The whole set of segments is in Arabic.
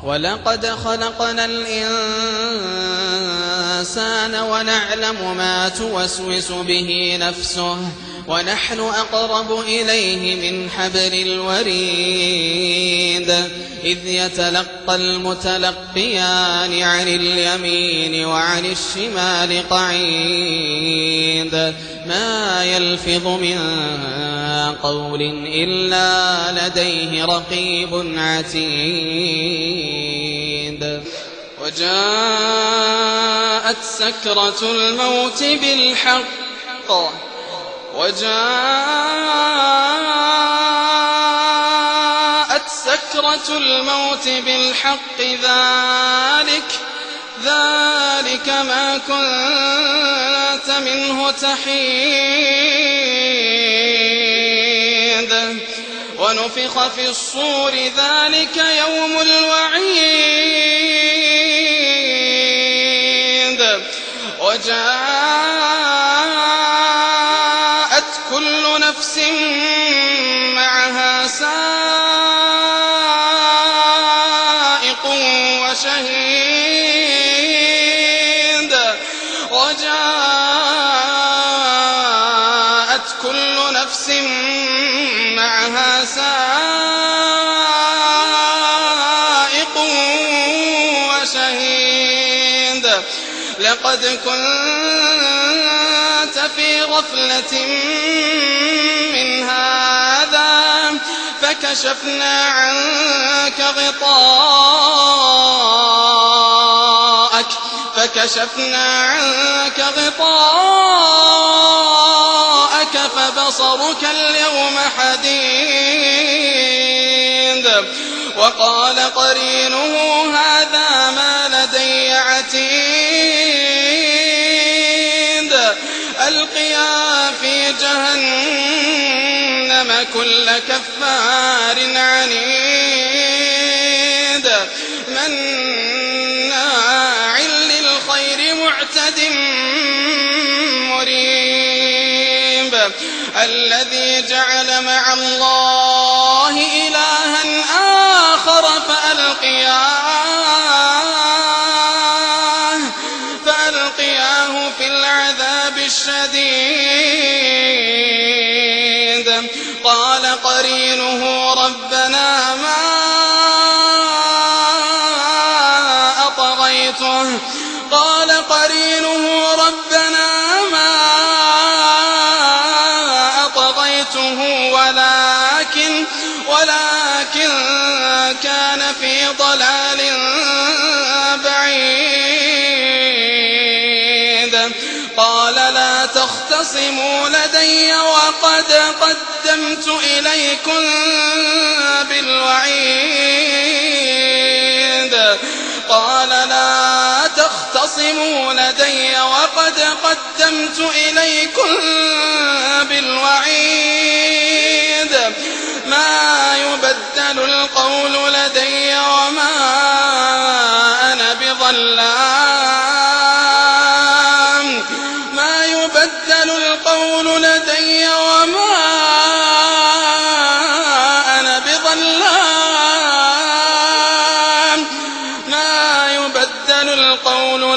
ولقد خلقنا الإنسان ونعلم ما توسوس به نفسه ونحن أقرب إليه من حبل الوريد إذ يتلقى المتلقيان عن اليمين وعن الشمال قعيد ما يلفظ من قول إلا لديه رقيب عتيد وجاءت سكرة الموت بالحق ذلك ما كنت منه تحيد ونفخ في الصور ذلك يوم الوعيد وجاءت كل نفس معها سائق وشهيد وجاءت كل نفس معها سائق وشهيد لقد كنت في غفلة من هذا فكشفنا عنك غطاءك فبصرك اليوم حديد وقال قرينه هذا ما لدي عتيد ألقيا في جهنم كل كفار عنيد مناع للخير معتد مريب الذي جعل مع الله إلها آخر فألقياه في العذاب الشديد قال قرينه ربنا ما أطغيته ولكن كان في ضلال بعيد قال لا تختصموا لدي وقد قدمت إليكم بالوعيد ما يبدل القول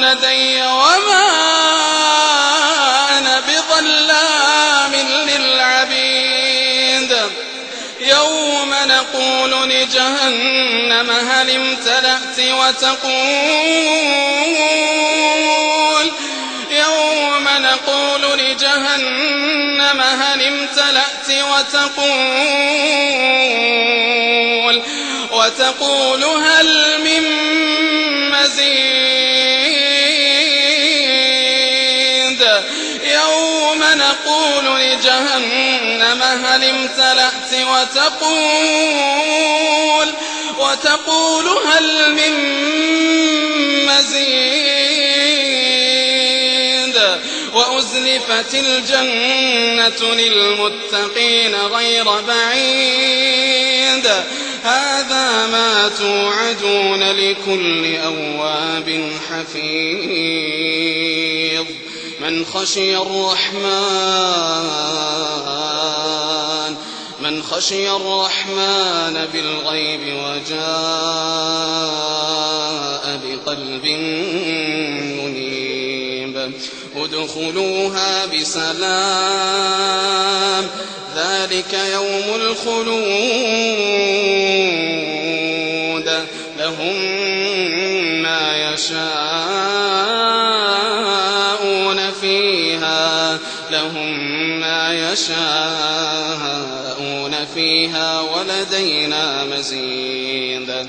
لدي وما أنا بظلام للعبيد يوم نقول لجهنم هل امتلأت وتقول هل من مزيد يوم نقول لجهنم هل امتلأت وتقول هل من مزيد وأزلفت الجنة للمتقين غير بعيد هذا ما توعدون لكل أواب حفيظ من خشي الرحمن بالغيب وجاء قلب منيب ادخلوها بسلام ذلك يوم الخلود لهم ما يشاءون فيها ولدينا مزيد